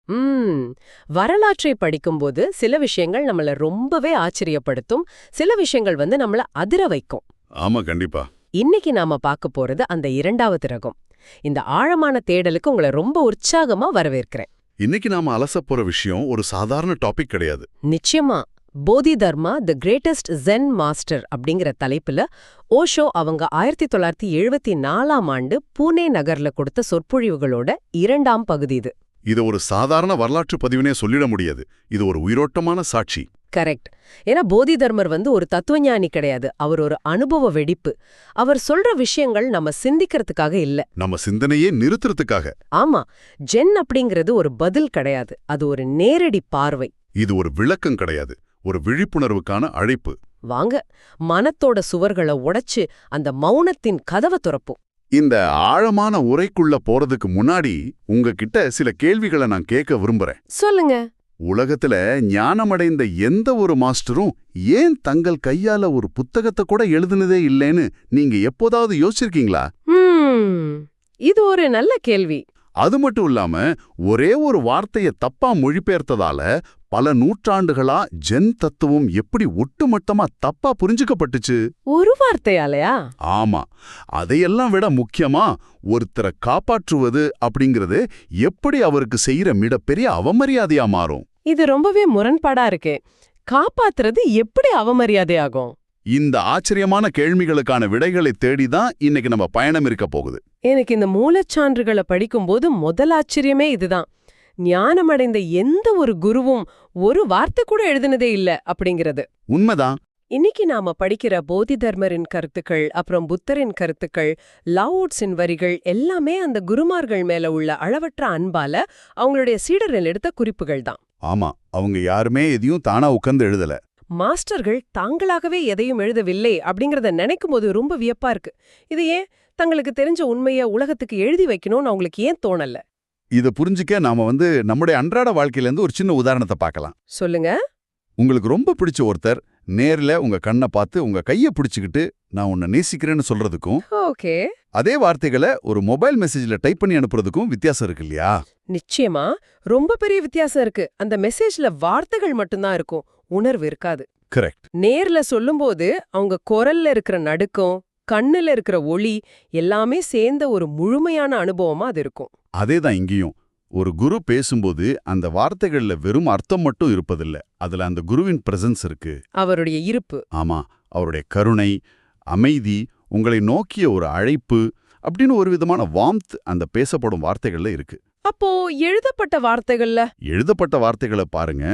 ம் வரலாற்றை படிக்கும்போது சில விஷயங்கள் நம்மள ரொம்பவே ஆச்சரியப்படுத்தும், சில விஷயங்கள் நம்மள அதிர வைக்கும். ஆமா, கண்டிப்பா. இன்னைக்கு நாம பார்க்க போறது அந்த இரண்டாவது ரகம். இந்த ஆழமான தேடலுக்கு உங்களை ரொம்ப உற்சாகமா வரவேற்கிறேன். இன்னைக்கு நாம அலசப் போற விஷயம் ஒரு சாதாரண டாபிக் கிடையாது. நிச்சயமா. போதி தர்மா தி கிரேட்டஸ்ட் ஜென் மாஸ்டர் அப்படிங்கிற தலைப்புல ஓஷோ அவங்க 1974ஆம் ஆண்டு பூனே நகர்ல கொடுத்த சொற்பொழிவுகளோட இரண்டாம் பகுதி இது. இது ஒரு சாதாரண வரலாற்று பதிவுனே சொல்லிட முடியாது. இது ஒரு உயிரோட்டமான சாட்சி. கரெக்ட். ஏன்னா போதி தர்மர் ஒரு தத்துவஞானி கிடையாது, அவர் ஒரு அனுபவ வெடிப்பு. அவர் சொல்ற விஷயங்கள் நம்ம சிந்திக்கிறதுக்காக இல்ல, நம்ம சிந்தனையே நிறுத்துறதுக்காக. ஆமா, ஜென் அப்படிங்கிறது ஒரு பதில் கிடையாது, அது ஒரு நேரடி பார்வை. இது ஒரு விளக்கம் கிடையாது, ஒரு விழிப்புணர்வுக்கான அழைப்பு. வாங்க, மனத்தோட சுவர்களை உடைச்சு அந்த மௌனத்தின் கதவை துறப்போம். இந்த ஆழமான உரைக்குள்ள போறதுக்கு முன்னாடி உங்ககிட்ட சில கேள்விகளை நான் கேட்க விரும்புறேன். சொல்லுங்க. உலகத்துல ஞானமடைந்த எந்த ஒரு மாஸ்டரும் ஏன் தங்கள் கையால ஒரு புத்தகத்தை கூட எழுதுனதே இல்லைன்னு நீங்க எப்போதாவது யோசிச்சிருக்கீங்களா? இது ஒரு நல்ல கேள்வி. அது மட்டும் இல்லாம ஒரே ஒரு வார்த்தையை தப்பா மொழிபெயர்த்ததால பல நூற்றாண்டுகளா ஜென் தத்துவம் எப்படி ஒட்டுமொத்தமா தப்பா புரிஞ்சுக்கப்பட்டுச்சு? ஒரு வார்த்தையாலயா? ஆமா, அதையெல்லாம் விட முக்கியமா ஒருத்தரை காப்பாற்றுவது அப்படிங்கிறது எப்படி அவருக்கு செய்யற மிகப்பெரிய அவமரியாதையா மாறும். இது ரொம்பவே முரண்பாடா இருக்கே. காப்பாத்துறது எப்படி அவமரியாதையாகும்? இந்த ஆச்சரியமான கேள்விகளுக்கான விடைகளை தேடிதான் இன்னைக்கு நம்ம பயணம் இருக்க போகுது. எனக்கு இந்த மூலச்சான்றுகளை படிக்கும்போது முதல் ஆச்சரியமே இதுதான். ஞானமடைந்த எந்த ஒரு குருவும் ஒரு வார்த்தை கூட எழுதினதே இல்ல அப்படிங்கிறது. உண்மைதான். இன்னைக்கு நாம படிக்கிற போதி தர்மரின் கருத்துக்கள், அப்புறம் புத்தரின் கருத்துக்கள், லாவோட்ஸின் வரிகள் எல்லாமே அந்த குருமார்கள் மேல உள்ள அளவற்ற அன்பால அவங்களுடைய சீடரில் எடுத்த குறிப்புகள் தான். ஆமா, அவங்க யாருமே எதையும் தானா உட்கார்ந்து எழுதல. மாஸ்டர்கள் தாங்களாகவே எதையும் எழுதவில்லை அப்படிங்கறத நினைக்கும் போது ரொம்ப வியப்பா இருக்கு. இது ஏன் தங்களுக்கு தெரிஞ்ச உண்மைய உலகத்துக்கு எழுதி வைக்கணும்னு அவங்களுக்கு ஏன் தோணல? இத புரிஞ்சுக்க நாம நம்முடைய அன்றாட வாழ்க்கையிலேருந்து ஒரு சின்ன உதாரணத்தை பார்க்கலாம். சொல்லுங்க. உங்களுக்கு ரொம்ப பிடிச்ச ஒருத்தர் நேர்ல உங்க கண்ணை பார்த்து உங்க கைய பிடிச்சுக்கிட்டு நான் உன்னை நேசிக்கிறேன்னு சொல்றதுக்கும், ஓகே, அதே வார்த்தைகளை ஒரு மொபைல் மெசேஜ்ல டைப் பண்ணி அனுப்புறதுக்கும் வித்தியாசம் இருக்கு இல்லையா? நிச்சயமா ரொம்ப பெரிய வித்தியாசம் இருக்கு. அந்த மெசேஜ்ல வார்த்தைகள் மட்டும்தான் இருக்கும், உணர்வு இருக்காது. கரெக்ட். நேர்ல சொல்லும்போது அவங்க குரல்ல இருக்கிற நடுக்கம், கண்ணுல இருக்கிற ஒளி எல்லாமே சேர்ந்த ஒரு முழுமையான அனுபவமா அது இருக்கும். அதேதான் இங்கேயும். ஒரு குரு பேசும்போது அந்த வார்த்தைகள்ல வெறும் அர்த்தம் மட்டும் இருப்பதில்ல, அதுல அந்த குருவின் பிரசன்ஸ் இருக்கு, அவருடைய இருப்பு. ஆமா, அவருடைய கருணை, அமைதி, உங்களை நோக்கிய ஒரு அழைப்பு அப்படின்னு ஒரு விதமான வார்ம்த் அந்த பேசப்படும் வார்த்தைகள்ல இருக்கு. அப்போ எழுதப்பட்ட வார்த்தைகள்ல? எழுதப்பட்ட வார்த்தைகளை பாருங்க.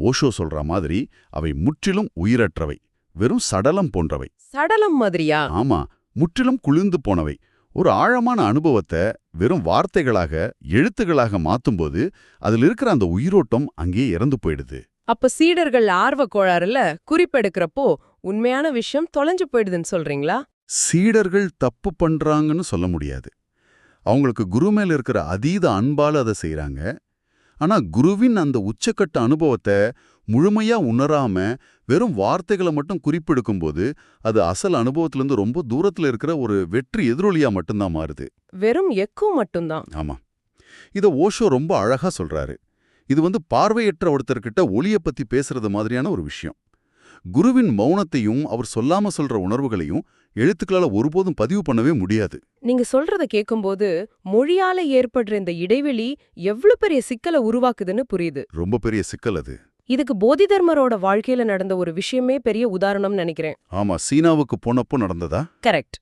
ஓஷோ சொல்ற மாதிரி அவை முற்றிலும் உயிரற்றவை, வெறும் சடலம் போன்றவை. சடலம் மாதிரியா? ஆமா, முற்றிலும் குளிர்ந்து போனவை. ஒரு ஆழமான அனுபவத்தை வெறும் வார்த்தைகளாக, எழுத்துகளாக மாத்தும்போது அதில் இருக்கிற அந்த உயிரோட்டம் அங்கேயே இறந்து போயிடுது. அப்ப சீடர்கள் ஆர்வ கோளாறுல குறிப்பெடுக்கிறப்போ உண்மையான விஷயம் தொலைஞ்சு போயிடுதுன்னு சொல்றீங்களா? சீடர்கள் தப்பு பண்றாங்கன்னு சொல்ல முடியாது. அவங்களுக்கு குரு மேல இருக்கிற அதீத அன்பால அதை செய்யறாங்க. ஆனா குருவின் அந்த உச்சக்கட்ட அனுபவத்தை முழுமையா உணராம வெறும் வார்த்தைகளை மட்டும் குறிப்பெடுக்கும்போது அது அசல் அனுபவத்திலிருந்து ரொம்ப தூரத்துல இருக்கிற ஒரு வெற்றி எதிரொலியா மட்டும்தான் மாறுது. வெறும் எக்கோ மட்டும்தான். ஆமா, இத ஓஷோ ரொம்ப அழகா சொல்றாரு. இது பார்வையற்ற ஒருத்தர்கிட்ட ஒளிய பத்தி பேசுறது மாதிரியான ஒரு விஷயம். குருவின் மௌனத்தையும் அவர் சொல்லாம சொல்ற உணர்வுகளையும் எழுத்துக்களால ஒருபோதும் பதிவு பண்ணவே முடியாது. நீங்க சொல்றத கேட்கும்போது மொழியால ஏற்படுற இந்த இடைவெளி எவ்வளவு பெரிய சிக்கலை உருவாக்குதுன்னு புரியுது. ரொம்ப பெரிய சிக்கல் அது. இதுக்கு போதி தர்மரோட வாழ்க்கையில நடந்த ஒரு விஷயமே பெரிய உதாரணம் நினைக்கிறேன். ஆமா, சீனாவுக்கு போனப்போ நடந்ததா? கரெக்ட்.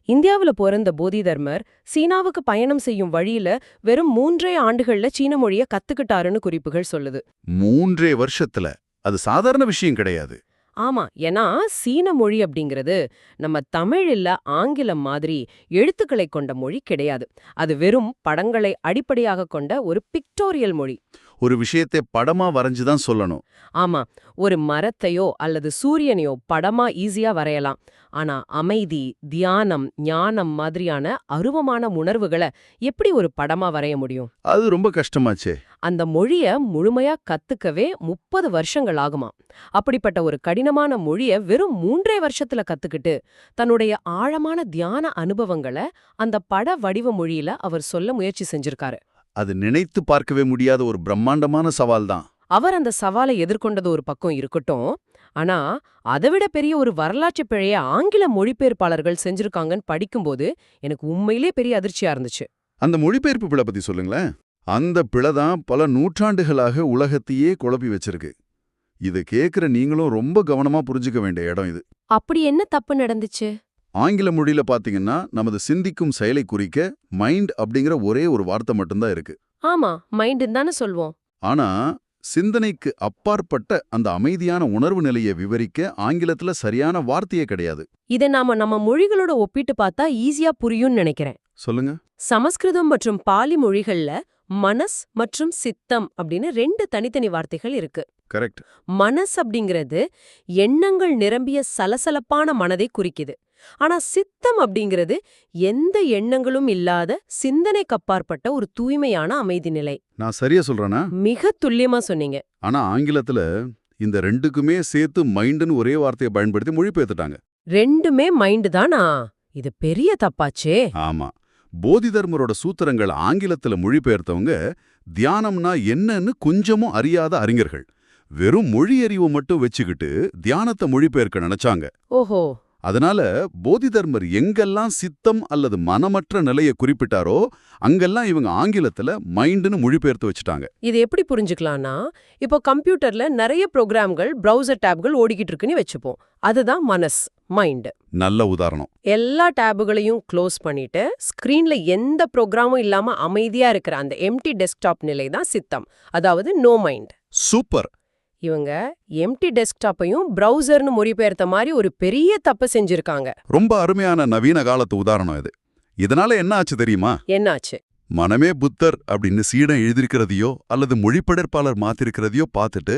இந்தியாவுல பிறந்த போதி தர்மர் சீனாவுக்கு பயணம் செய்யும் வழியில வெறும் 3 ஆண்டுகள்ல சீன மொழிய கத்துக்கிட்டாருன்னு குறிப்புகள் சொல்லுது. 3 வருஷத்துல? அது சாதாரண விஷயம் கிடையாது. ஆமா, ஏன்னா சீன மொழி அப்படிங்கிறது நம்ம தமிழ் இல்ல ஆங்கிலம் மாதிரி எழுத்துக்களை கொண்ட மொழி கிடையாது. அது வெறும் படங்களை அடிப்படையாக கொண்ட ஒரு பிக்டோரியல் மொழி. ஒரு விஷயத்தை படமா வரைஞ்சுதான் சொல்லணும். ஆமா, ஒரு மரத்தையோ அல்லது சூரியனையோ படமா ஈஸியா வரையலாம். ஆனா அமைதி, தியானம், ஞானம் மாதிரியான அருவமான உணர்வுகளை எப்படி ஒரு படமா வரைய முடியும்? அது ரொம்ப கஷ்டமாச்சே. அந்த மொழிய முழுமையா கத்துக்கவே 30 வருஷங்கள் ஆகுமா. அப்படிப்பட்ட ஒரு கடினமான மொழிய வெறும் 3 வருஷத்துல கத்துக்கிட்டு தன்னுடைய ஆழமான தியான அனுபவங்களை அந்த பட வடிவ மொழியில அவர் சொல்ல முயற்சி செஞ்சிருக்காரு. அது நினைத்து பார்க்கவே முடியாத ஒரு பிரம்மாண்டமான சவால் தான். அவர் அந்த சவாலை எதிர்கொண்டது ஒரு பக்கம் இருக்கட்டும், ஆனா அதைவிட பெரிய ஒரு வரலாற்று பிழைய ஆங்கில மொழிபெயர்ப்பாளர்கள் செஞ்சிருக்காங்கன்னு படிக்கும்போது எனக்கு உண்மையிலே பெரிய அதிர்ச்சியா இருந்துச்சு. அந்த மொழிபெயர்ப்பு பிழை பத்தி சொல்லுங்களேன். அந்த பிழை தான் பல நூற்றாண்டுகளாக உலகத்தையே குழப்பி வச்சிருக்கு. இதை கேட்கிற நீங்களும் ரொம்ப கவனமா புரிஞ்சுக்க வேண்டிய இடம் இது. அப்படி என்ன தப்பு நடந்துச்சு? ஆங்கில மொழியில பாத்தீங்கன்னா நமது சிந்திக்கும் செயலை குறிக்க மைண்ட் அப்படிங்கிற ஒரே ஒரு வார்த்தை மட்டும்தான் இருக்கு. ஆமா, மைண்டுன்னு தானே சொல்வோம். ஆனா சிந்தனைக்கு அப்பாற்பட்ட அந்த அமைதியான உணர்வு நிலையை விவரிக்க ஆங்கிலத்துல சரியான வார்த்தையே கிடையாது. இதை நம்ம மொழிகளோட ஒப்பிட்டு பார்த்தா ஈஸியா புரியும்னு நினைக்கிறேன். சொல்லுங்க. சமஸ்கிருதம் மற்றும் பாலி மொழிகள்ல மனஸ் மற்றும் சித்தம் அப்படின்னு 2 தனித்தனி வார்த்தைகள் இருக்கு. கரெக்ட். மனஸ் அப்படிங்கிறது எண்ணங்கள் நிரம்பிய சலசலப்பான மனதை குறிக்குது. ஆனா சித்தம் அப்படிங்கிறது எந்த எண்ணங்களும் இல்லாத சிந்தனைக்கு அப்பாற்பட்ட ஒரு தூய்மையான அமைதி நிலை. நான் சரியா சொல்றேனா? மிக துல்லியமா சொன்னீங்க. ஆனா ஆங்கிலத்துல இந்த ரெண்டுக்குமே சேர்த்து மைண்டுன்னு ஒரே வார்த்தையை பயன்படுத்தி மொழிபெயர்த்துட்டாங்க. 2மே மைண்டு தானா? இது பெரிய தப்பாச்சே. ஆமா. போதிதர்மரோட சூத்திரங்கள் ஆங்கிலத்துல மொழிபெயர்த்தவங்க தியானம்னா என்னன்னு கொஞ்சமும் அறியாத அறிஞர்கள். வெறும் மொழி அறிவு மட்டும் வச்சுக்கிட்டு தியானத்தை மொழிபெயர்க்க நினைச்சாங்க. ஓஹோ. அதனால போதிதர்மர் எங்கெல்லாம் சித்தம் அல்லது மனமற்ற நிலையை குறிப்பிட்டாரோ அங்கெல்லாம் இவங்க ஆங்கிலத்துல மைண்டுன்னு மொழிபெயர்த்து வச்சுட்டாங்க. இது எப்படி புரிஞ்சுக்கலாம்னா, இப்போ கம்ப்யூட்டர்ல நிறைய ப்ரோக்ராம்கள் பிரவுசர் டேப்கள் ஓடிக்கிட்டு இருக்குன்னு வச்சுப்போம். அதுதான் மனஸ், மைண்ட். நல்ல உதாரணம். எல்லா டேபுகளையும் க்ளோஸ் பண்ணிட்டு ஸ்கிரீன்ல எந்த ப்ரோக்ராமும் இல்லாம அமைதியா இருக்கிற அந்த எம்டி டெஸ்க்டாப் நிலை தான் சித்தம், அதாவது நோ மைண்ட். சூப்பர். இவங்க எம்டி டெஸ்க்டாப்பையும் பிரவுசர்னு மொழிபெயர்த்த மாதிரி ஒரு பெரிய தப்பு செஞ்சிருக்காங்க. ரொம்ப அருமையான நவீன காலத்து உதாரணம் இது. இதனால என்ன ஆச்சு தெரியுமா? என்னாச்சு? மனமே புத்தர் அப்படின்னு சீடன் எழுதியிருக்கிறதையோ அல்லது மொழிபெயர்ப்பாளர் மாத்திருக்கிறதையோ பார்த்துட்டு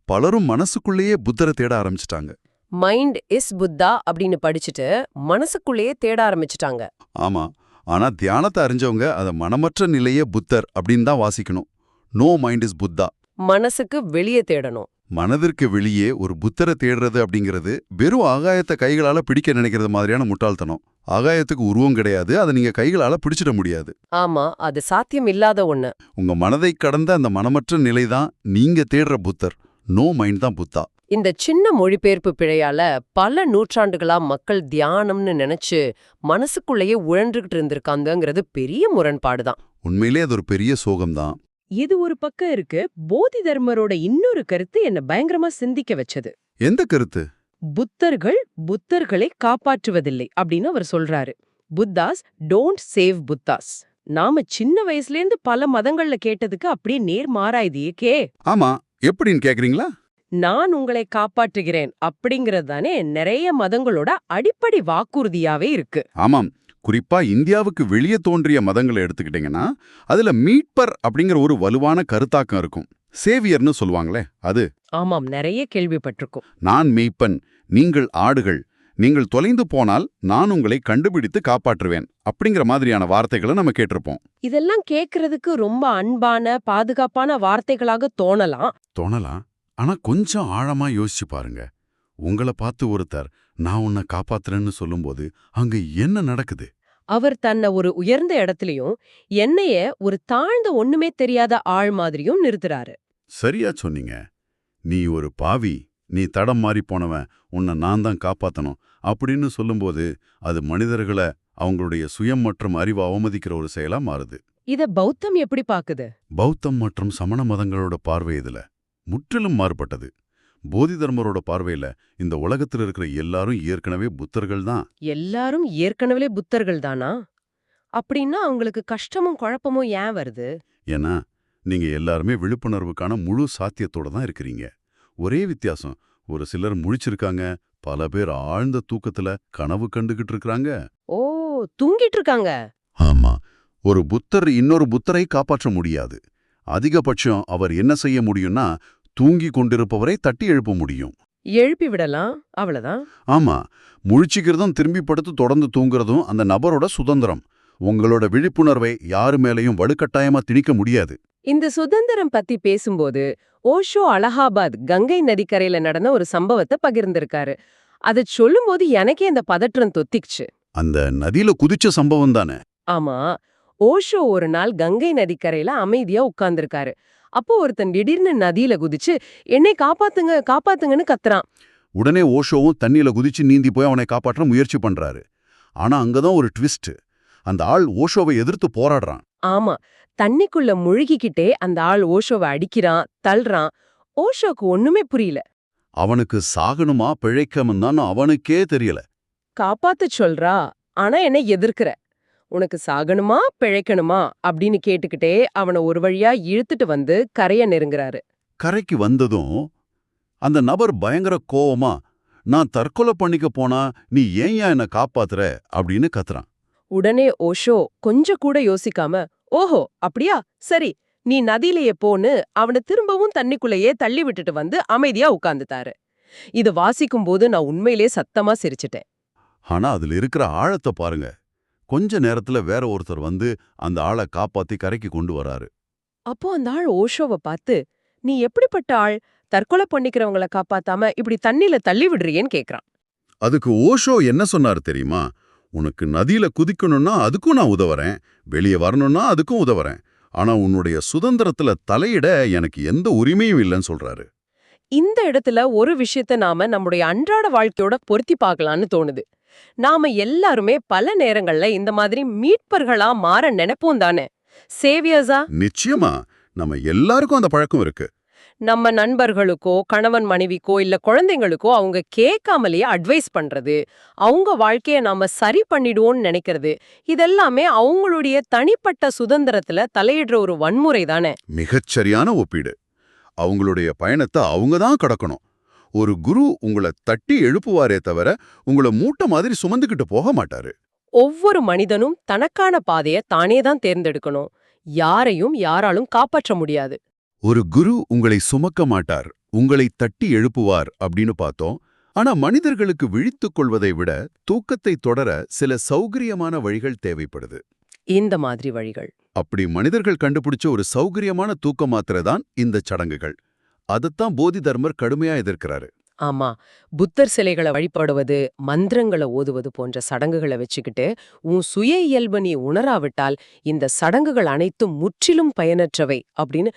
பலரும் மனசுக்குள்ளேயே புத்தரை தேட ஆரம்பிச்சிட்டாங்க. மைண்ட் இஸ் புத்தா அப்படின்னு படிச்சுட்டு மனசுக்குள்ளேயே தேட ஆரம்பிச்சிட்டாங்க. ஆமா. ஆனா தியானத்தை அறிஞ்சவங்க அதை மனமற்ற நிலையே புத்தர் அப்படின்னு தான் வாசிக்கணும். No mind is Buddha. மனசுக்கு வெளியே தேடணும். மனதிற்கு வெளியே ஒரு புத்தரை தேடுறது அப்படிங்கிறது வெறும் ஆகாயத்தை கைகளால பிடிக்க நினைக்கிறது மாதிரியான முட்டாள்தனம். ஆகாயத்துக்கு உருவம் கிடையாது, அதை நீங்க கைகளால பிடிச்சிட முடியாது. ஆமா, அது சாத்தியம் இல்லாத ஒண்ணு. உங்க மனதை கடந்த அந்த மனமற்ற நிலைதான் நீங்க தேடுற புத்தர். நோ மைண்ட் தான் புத்தா. இந்த சின்ன மொழிபெயர்ப்பு பிழையால பல நூற்றாண்டுகளா மக்கள் தியானம்னு நினைச்சு மனசுக்குள்ளேயே உழன்றுகிட்டு இருந்திருக்காங்கிறது பெரிய முரண்பாடுதான். உண்மையிலே அது ஒரு பெரிய சோகம்தான். இது ஒரு பக்கம் இருக்கு. போதி தர்மரோட இன்னொரு கருத்து என்ன பயங்கரமா சிந்திக்க வச்சது. எந்த கருத்து? புத்தர்கள் புத்தர்களை காப்பாற்றுவதில்லை அப்படின்னு அவர் சொல்றாரு. Buddha's don't save Buddha's. நாம சின்ன வயசுலேருந்து பல மதங்கள்ல கேட்டதுக்கு அப்படியே நேர்மாறா இது ஏகே. ஆமா, எப்படின்னு கேக்குறீங்களா? நான் உங்களை காப்பாற்றுகிறேன் அப்படிங்கிறது தானே நிறைய மதங்களோட அடிப்படை வாக்குறுதியாவே இருக்கு. ஆமாம். குறிப்பா இந்தியாவுக்கு வெளியே தோன்றிய மதங்களை எடுத்துக்கிட்டீங்கன்னா அதுல மீட்பர் அப்படிங்கிற ஒரு வலுவான கருத்தாக்கம் இருக்கும். சேவியர்னு சொல்லுவாங்களே அது. ஆமாம், நிறைய கேள்விப்பட்டிருக்கும். நான் மெய்ப்பன், நீங்கள் ஆடுகள், நீங்கள் தொலைந்து போனால் நான் உங்களை கண்டுபிடித்து காப்பாற்றுவேன் அப்படிங்கிற மாதிரியான வார்த்தைகளை நம்ம கேட்டிருப்போம். இதெல்லாம் கேட்கறதுக்கு ரொம்ப அன்பான பாதுகாப்பான வார்த்தைகளாக தோணலாம். ஆனா கொஞ்சம் ஆழமா யோசிச்சு பாருங்க. உங்களை பார்த்து ஒருத்தர் நான் உன்னை காப்பாத்துறேன்னு சொல்லும்போது அங்க என்ன நடக்குது? அவர் தன்னை ஒரு உயர்ந்த இடத்துலயும் என்னைய ஒரு தாழ்ந்த ஒண்ணுமே தெரியாத ஆள் மாதிரியும் நிறுத்துறாரு. சரியா சொன்னீங்க. நீ ஒரு பாவி, நீ தடம் மாறி போனவன், உன்னை நான் தான் காப்பாத்தணும் அப்படின்னு சொல்லும்போது அது மனிதர்களை அவங்களுடைய சுயம் மற்றும் அறிவை அவமதிக்கிற ஒரு செயலா மாறுது. இத பௌத்தம் எப்படி பாக்குது? பௌத்தம் மற்றும் சமண மதங்களோட பார்வை இதுல முற்றிலும் மாறுபட்டது. போதிதர்மரோட பார்வையில இந்த உலகத்துல இருக்கிற எல்லாரும் ஏற்கனவே புத்தர்கள் தான். எல்லாரும் ஏற்கனவே புத்தர்கள் தானா? அப்படின்னா அவங்களுக்கு கஷ்டமும் குழப்பமும் ஏன் வருது? ஏன்னா நீங்க எல்லாருமே விழிப்புணர்வுக்கான முழு சாத்தியத்தோட தான் இருக்கிறீங்க. ஒரே வித்தியாசம், ஒரு சிலர் முழிச்சிருக்காங்க, பல பேர் ஆழ்ந்த தூக்கத்துல கனவு கண்டுகிட்டு இருக்காங்க. ஓ, தூங்கிட்டு இருக்காங்க. ஆமா. ஒரு புத்தர் இன்னொரு புத்தரை காப்பாற்ற முடியாது. அதிகபட்சம் அவர் என்ன செய்ய முடியும்னா தூங்கி கொண்டிருப்பவரை தட்டி எழுப்ப முடியும். எழுப்பி விடலாம், அவ்வளவுதான். ஆமா. முழிச்சிக்கிறதும் திரும்பி படுத்து தொடர்ந்து தூங்குறதும் அந்த நபரோட சுதந்திரம். உங்களோட விழிப்புணர்வை யாரு மேலையும் வலுக்கட்டாயமா திணிக்க முடியாது. இந்த சுதந்திரம் பத்தி பேசும்போது ஓஷோ அலகாபாத் கங்கை நதிக்கரையில நடந்த ஒரு சம்பவத்தை பகிர்ந்திருக்காரு. அதை சொல்லும்போது எனக்கே இந்த பதற்றம் தொத்திக்குச்சு. அந்த நதியில குதிச்ச சம்பவம் தானே? ஆமா, ஓஷோ ஒரு நாள் கங்கை நதிக்கரையில அமைதியா உட்கார்ந்திருக்காரு. அப்போ ஒருத்தன் திடீர்னு நதியில குதிச்சு என்னை காப்பாத்துங்க காப்பாத்துங்கன்னு கத்துறான். உடனே ஓஷோவும் தண்ணியில குதிச்சு நீந்தி போய் அவனை காப்பாற்ற முயற்சி பண்றாரு. ஆனா அங்கதான் ஒரு ட்விஸ்ட். அந்த ஆள் ஓஷோவை எதிர்த்து போராடுறான். ஆமா, தண்ணிக்குள்ள முழுகிக்கிட்டே அந்த ஆள் ஓஷோவை அடிக்கிறான், தள்ளுறான். ஓஷோக்கு ஒண்ணுமே புரியல. அவனுக்கு சாகணுமா பிழைக்கணும்னு அவனுக்கே தெரியல. காப்பாத்தச் சொல்றா, ஆனா என்னை எதிர்க்கிற. உனக்கு சாகணுமா பிழைக்கணுமா அப்படின்னு கேட்டுக்கிட்டே அவனை ஒரு வழியா இழுத்துட்டு வந்து கரைய நெருங்குறாரு. கரைக்கு வந்ததும் அந்த நபர் பயங்கர கோவமா, நான் தற்கொலை பண்ணிக்க போனா நீ ஏன்யா என்ன காப்பாத்துற அப்படின்னு கத்துறான். உடனே ஓஷோ கொஞ்சம் கூட யோசிக்காம, ஓஹோ அப்படியா, சரி நீ நதியிலேயே போன்னு அவனை திரும்பவும் தண்ணிக்குள்ளேயே தள்ளி விட்டுட்டு வந்து அமைதியா உட்கார்ந்துட்டாரு. இது வாசிக்கும்போது நான் உண்மையிலே சத்தமா சிரிச்சிட்டேன். ஆனா அதுல இருக்கிற ஆழத்தை பாருங்க. கொஞ்ச நேரத்துல வேற ஒருத்தர் வந்து அந்த ஆளை காப்பாத்தி கரைக்கு கொண்டு வராரு. அப்போ அந்த ஆள் ஓஷோவை பார்த்து, நீ எப்படிப்பட்ட ஆள், தற்கொலை பண்ணிக்கிறவங்கள காப்பாத்தாம இப்படி தண்ணியில தள்ளி விடுறியேன்னு கேக்குறான். அதுக்கு ஓஷோ என்ன சொன்னாரு தெரியுமா? உனக்கு நதியில குதிக்கணும்னா அதுக்கும் நான் உதவுறேன், வெளியே வரணும்னா அதுக்கும் உதவுறேன். ஆனா உன்னுடைய சுதந்திரத்துல தலையிட எனக்கு எந்த உரிமையும் இல்லைன்னு சொல்றாரு. இந்த இடத்துல ஒரு விஷயத்த நாம நம்முடைய அன்றாட வாழ்க்கையோட பொருத்தி பார்க்கலான்னு தோணுது. நாம எல்லாருமே பல நேரங்கள்ல இந்த மாதிரி மீட்பர்களா மாற நினைப்போம் தானே, சேவியர்ஸா. நிச்சயமா நம்ம எல்லாருக்கும் அந்த பழக்கம் இருக்கு. நம்ம நண்பர்களுக்கோ கணவன் மனைவிக்கோ இல்ல குழந்தைங்களுக்கோ அவங்க கேட்காமலேயே அட்வைஸ் பண்றது, அவங்க வாழ்க்கைய நாம சரி பண்ணிடுவோம்னு நினைக்கிறது, இதெல்லாமே அவங்களுடைய தனிப்பட்ட சுதந்திரத்துல தலையிடுற ஒரு வன்முறை தானே. மிகச்சரியான ஒப்பீடு. அவங்களுடைய பயணத்தை அவங்க தான் கடக்கணும். ஒரு குரு உங்களை தட்டி எழுப்புவாரே தவிர உங்களை மூட்டை மாதிரி சுமந்துக்கிட்டு போக மாட்டாரு. ஒவ்வொரு மனிதனும் தனக்கான பாதைய தானே தான் தேர்ந்தெடுக்கணும். யாரையும் யாராலும் காப்பாற்ற முடியாது. ஒரு குரு உங்களை சுமக்க மாட்டார், உங்களை தட்டி எழுப்புவார் அப்படின்னு பார்த்தோம். ஆனா மனிதர்களுக்கு விழித்துக் கொள்வதை விட தூக்கத்தை தொடர சில சௌகரியமான வழிகள் தேவைப்படுது. இந்த மாதிரி வழிகள். அப்படி மனிதர்கள் கண்டுபிடிச்ச ஒரு சௌகரியமான தூக்க மாத்திரை தான் இந்த சடங்குகள். அதைத்தான் போதி தர்மர் கடுமையா எதிர்க்கிறாரு. ஆமா, புத்தர் சிலைகளை வழிபடுவது, மந்திரங்களை ஓதுவது போன்ற சடங்குகளை வச்சுக்கிட்டு உன் சுய இயல்பு நீ உணராவிட்டால் இந்த சடங்குகள் அனைத்தும் முற்றிலும் பயனற்றவை அப்படின்னு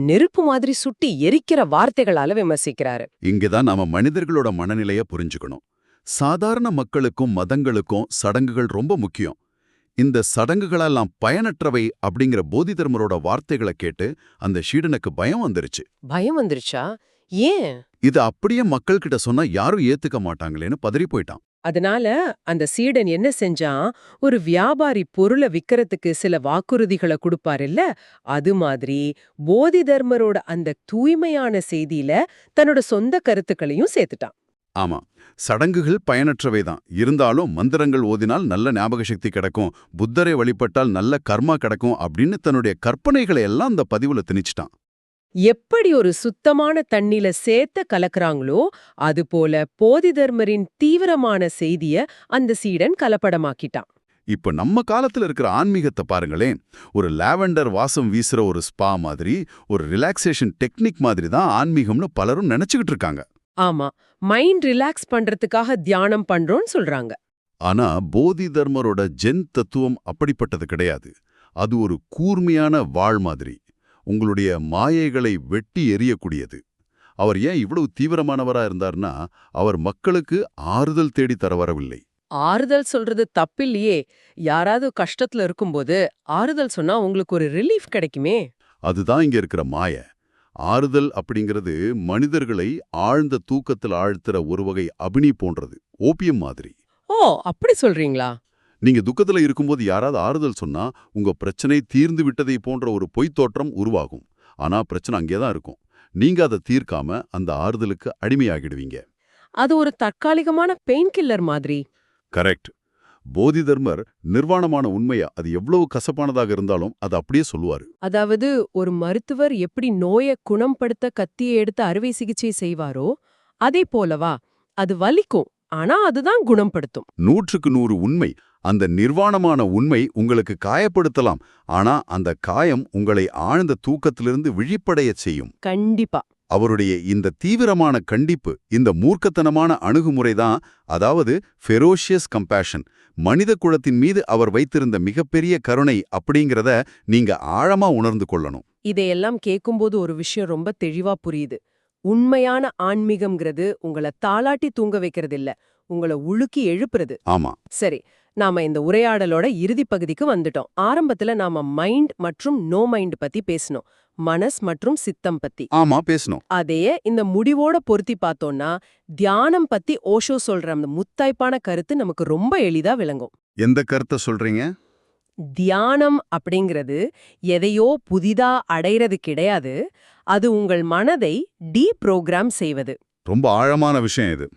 நெருப்பு மாதிரி சுட்டி எரிக்கிற வார்த்தைகளால விமர்சிக்கிறாரு. இங்கதான் நாம மனிதர்களோட மனநிலைய புரிஞ்சுக்கணும். சாதாரண மக்களுக்கும் மதங்களுக்கும் சடங்குகள் ரொம்ப முக்கியம். இந்த சடங்குகளெல்லாம் பயனற்றவை அப்படிங்கிற போதி தர்மரோட வார்த்தைகளை கேட்டு அந்த சீடனுக்கு பயம் வந்துருச்சு. பயம் வந்துருச்சா? ஏன்? இது அப்படியே மக்கள்கிட்ட சொன்னா யாரும் ஏத்துக்க மாட்டாங்களேன்னு பதறி போயிட்டான். அதனால அந்த சீடன் என்ன செஞ்சான், ஒரு வியாபாரி பொருளை விக்கிறதுக்கு சில வாக்குறுதிகளை கொடுப்பாருல்ல, அது மாதிரி போதி தர்மரோட அந்த தூய்மையான செய்தியில தன்னோட சொந்த கருத்துக்களையும் சேர்த்துட்டான். ஆமா, சடங்குகள் பயனற்றவை தான். இருந்தாலும் மந்திரங்கள் ஓதினால் நல்ல ஞாபக சக்தி கிடைக்கும், புத்தரை வழிபட்டால் நல்ல கர்மா கிடைக்கும் அப்படின்னு தன்னுடைய கற்பனைகளை எல்லாம் அந்த பதிவுல திணிச்சிட்டான். எப்படி ஒரு சுத்தமான தண்ணில சேர்த்த கலக்குறாங்களோ அதுபோல போதி தர்மரின் தீவிரமான செய்திய அந்த சீடன் கலப்படமாக்கிட்டான். இப்ப நம்ம காலத்துல இருக்கிற ஆன்மீகத்தை பாருங்களேன். ஒரு லாவெண்டர் வாசம் வீசுற ஒரு ஸ்பா மாதிரி, ஒரு ரிலாக்ஸேஷன் டெக்னிக் மாதிரி தான் ஆன்மீகம்னு பலரும் நினைச்சுக்கிட்டு இருக்காங்க. ஆமா, மைண்ட் ரிலாக்ஸ் பண்றதுக்காக தியானம் பண்றோம்னு சொல்றாங்க. ஆனா போதி தர்மரோட ஜென் தத்துவம் அப்படிப்பட்டது கிடையாது. அது ஒரு கூர்மையான வாள் மாதிரி, உங்களுடைய மாயைகளை வெட்டி எறியக்கூடியது. அவர் ஏன் இவ்வளவு தீவிரமானவரா இருந்தார்னா, அவர் மக்களுக்கு ஆறுதல் தேடி தர வரவில்லை. ஆறுதல் சொல்றது தப்பில்லையே. யாராவது கஷ்டத்துல இருக்கும்போது ஆறுதல் சொன்னா உங்களுக்கு ஒரு ரிலீஃப் கிடைக்குமே. அதுதான் இங்க இருக்கிற மாய. ஆறுதல் அப்படிங்கிறது மனிதர்களை ஆழ்ந்த தூக்கத்தில் ஆழ்த்துற ஒரு வகை அபினி போன்றது, ஓபியம் மாதிரி. ஓ, அப்படி சொல்றீங்களா? நீங்க துக்கத்துல இருக்கும்போது யாராவது ஆறுதல் சொன்னா உங்க பிரச்சனை தீர்ந்து விட்டதை போன்ற ஒரு பொய்த் தோற்றம் உருவாகும். ஆனா பிரச்சனை அங்கேதான் இருக்கும். நீங்க அதை தீர்க்காம அந்த ஆறுதலுக்கு அடிமையாகிடுவீங்க. அது ஒரு தற்காலிகமான பெயின் கில்லர் மாதிரி. கரெக்ட். போதி தர்மர் நிர்வாணமான உண்மையா அது எவ்வளவு கசப்பானதாக இருந்தாலும் அது அப்படியே சொல்லுவாரு. அதாவது ஒரு மருத்துவர் எப்படி நோயை குணப்படுத்த கத்தியை எடுத்து அறுவை சிகிச்சை செய்வாரோ அதே போலவா, அது வலிக்கும், ஆனா அதுதான் குணப்படுத்தும். 100க்கு 100 உண்மை. அந்த நிர்வாணமான உண்மை உங்களுக்கு காயப்படுத்தலாம், ஆனா அந்த காயம் உங்களை ஆழ்ந்த தூக்கத்திலிருந்து விழிப்படைய செய்யும். கண்டிப்பா. அவருடைய இந்த தீவிரமான கண்டிப்பு, இந்த மூர்க்கத்தனமான அணுகுமுறை தான், அதாவது ஃபெரோஷியஸ் கம்பேஷன், மனித குலத்தின் மீது அவர் வைத்திருந்த மிகப்பெரிய கருணை அப்படிங்கிறத நீங்க ஆழமா உணர்ந்து கொள்ளணும். இதையெல்லாம் கேட்கும்போது ஒரு விஷயம் ரொம்ப தெளிவா புரியுது. உண்மையான ஆன்மீகம்ங்கிறது உங்கள தாலாட்டி தூங்க வைக்கிறது இல்ல, உங்கள உலுக்கி எழுப்புறது. ஆமா, சரி, நாம இந்த உரையாடலோட இறுதி பகுதிக்கு வந்துட்டோம். ஆரம்பத்துல நாம மைண்ட் மற்றும் நோ மைண்ட் பத்தி பேசணும், மனஸ் மற்றும் சித்தம் பத்தி. ஆமா பேசணும். அதையே இந்த முடிவோட பொருத்தி பார்த்தோம்னா, தியானம் பத்தி ஓஷோ சொல்ற அந்த முத்தாய்ப்பான கருத்து நமக்கு ரொம்ப எளிதா விளங்கும். எந்த கருத்தை சொல்றீங்க? தியானம் அப்படிங்கிறது எதையோ புதிதா அடையிறது கிடையாது, அது உங்கள் மனதை டீப்ரோகிராம் செய்வது. ரொம்ப ஆழமான விஷயம் இது.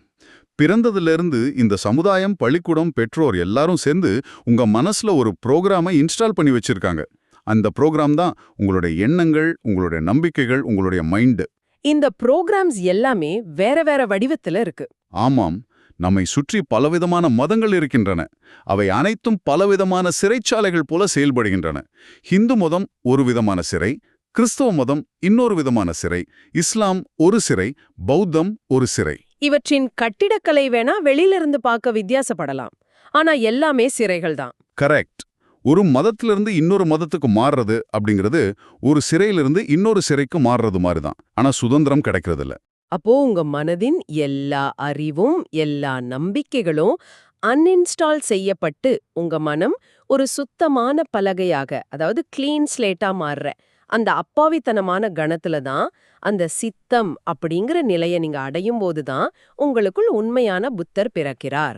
பிறந்ததிலிருந்து இந்த சமுதாயம், பள்ளிக்கூடம், பெற்றோர் எல்லாரும் சேர்ந்து உங்க மனசுல ஒரு ப்ரோக்ராமை இன்ஸ்டால் பண்ணி வச்சிருக்காங்க. அந்த ப்ரோக்ராம் தான் உங்களுடைய எண்ணங்கள், உங்களுடைய நம்பிக்கைகள், உங்களுடைய மைண்டு. இந்த ப்ரோக்ராம்ஸ் எல்லாமே வேற வேற வடிவத்துல இருக்கு. ஆமாம், நம்மை சுற்றி பலவிதமான மதங்கள் இருக்கின்றன. அவை அனைத்தும் பலவிதமான சிறைச்சாலைகள் போல செயல்படுகின்றன. ஹிந்து மதம் ஒரு விதமான சிறை, கிறிஸ்தவ மதம் இன்னொரு விதமான சிறை, இஸ்லாம் ஒரு சிறை, பௌத்தம் ஒரு சிறை. இவற்றின் கட்டிடக்கலை வேணா வெளியில இருந்து பார்க்க வித்தியாசப்படலாம், ஆனா எல்லாமே சிறைகள் தான். கரெக்ட். ஒரு மதத்திலிருந்து இன்னொரு மதத்துக்கு மாறுறது அப்படிங்கிறது ஒரு சிறையிலிருந்து இன்னொரு சிறைக்கு மாறுறது மாதிரி தான். ஆனா சுதந்திரம் கிடைக்கிறது இல்ல. அப்போ உங்க மனதின் எல்லா அறிவும் எல்லா நம்பிக்கைகளும் அன்இன்ஸ்டால் செய்யப்பட்டு உங்க மனம் ஒரு சுத்தமான பலகையாக, அதாவது கிளீன் ஸ்லேட்டா மாறுற அந்த அப்பாவித்தனமான கணத்துல தான், அந்த சித்தம் அப்படிங்கிற நிலையை நீங்க அடையும் போதுதான் உங்களுக்குள் உண்மையான புத்தர் பிறக்கிறார்.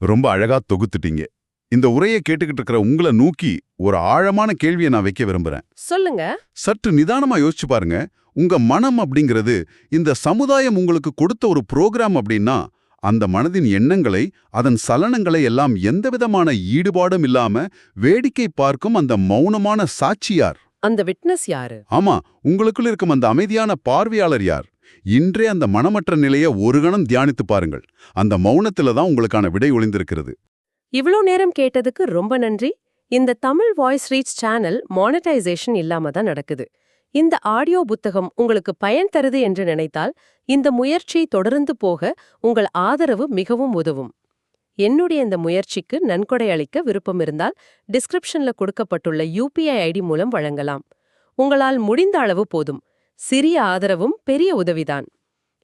ரொம்ப அழகா தொகுத்துட்டீங்க. இந்த உரையை கேட்டுக்கிட்டு இருக்கிற உங்களை நோக்கி ஒரு ஆழமான கேள்வியை நான் வைக்க விரும்புறேன். சொல்லுங்க. சற்று நிதானமா யோசிச்சு பாருங்க. உங்க மனம் அப்படிங்கிறது இந்த சமுதாயம் உங்களுக்கு கொடுத்த ஒரு புரோகிராம் அப்படின்னா, அந்த மனதின் எண்ணங்களை, அதன் சலனங்களை எல்லாம் எந்தவிதமான ஈடுபாடும் இல்லாம வேடிக்கை பார்க்கும் அந்த மௌனமான சாட்சியார்? அந்த விட்னஸ் யாரு? ஆமா, உங்களுக்குள் இருக்கும் அந்த அமைதியான பார்வையாளர் யார்? இன்றே அந்த மனமற்ற நிலையை ஒரு கணம் தியானித்து பாருங்கள். அந்த மௌனத்துல தான் உங்களுக்கான விடை ஒளிந்திருக்கிறது. இவ்ளோ நேரம் கேட்டதுக்கு ரொம்ப நன்றி. இந்த Tamil voice reach channel monetisation இல்லாம தான் நடக்குது. இந்த ஆடியோ புத்தகம் உங்களுக்கு பயன் தருது என்று நினைத்தால் இந்த முயற்சி தொடர்ந்து போக உங்கள் ஆதரவு மிகவும் உதவும். என்னுடைய இந்த முயற்சிக்கு நன்கொடை அளிக்க விருப்பம் இருந்தால் டிஸ்கிரிப்ஷன்ல கொடுக்கப்பட்டுள்ள UPI ஐடி மூலம் வழங்கலாம். உங்களால் முடிந்த அளவு போதும். சிறிய ஆதரவும் பெரிய உதவிதான்.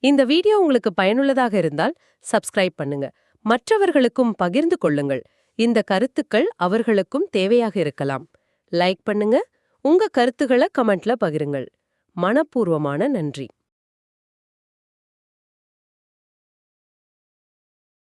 இந்த வீடியோ உங்களுக்கு பயனுள்ளதாக இருந்தால் சப்ஸ்கிரைப் பண்ணுங்க, மற்றவர்களுக்கும் பகிர்ந்து கொள்ளுங்கள். இந்த கருத்துக்கள் அவர்களுக்கும் தேவையாக இருக்கலாம். லைக் பண்ணுங்க, உங்க கருத்துக்களை கமெண்ட்ல பகிருங்கள். மனப்பூர்வமான நன்றி.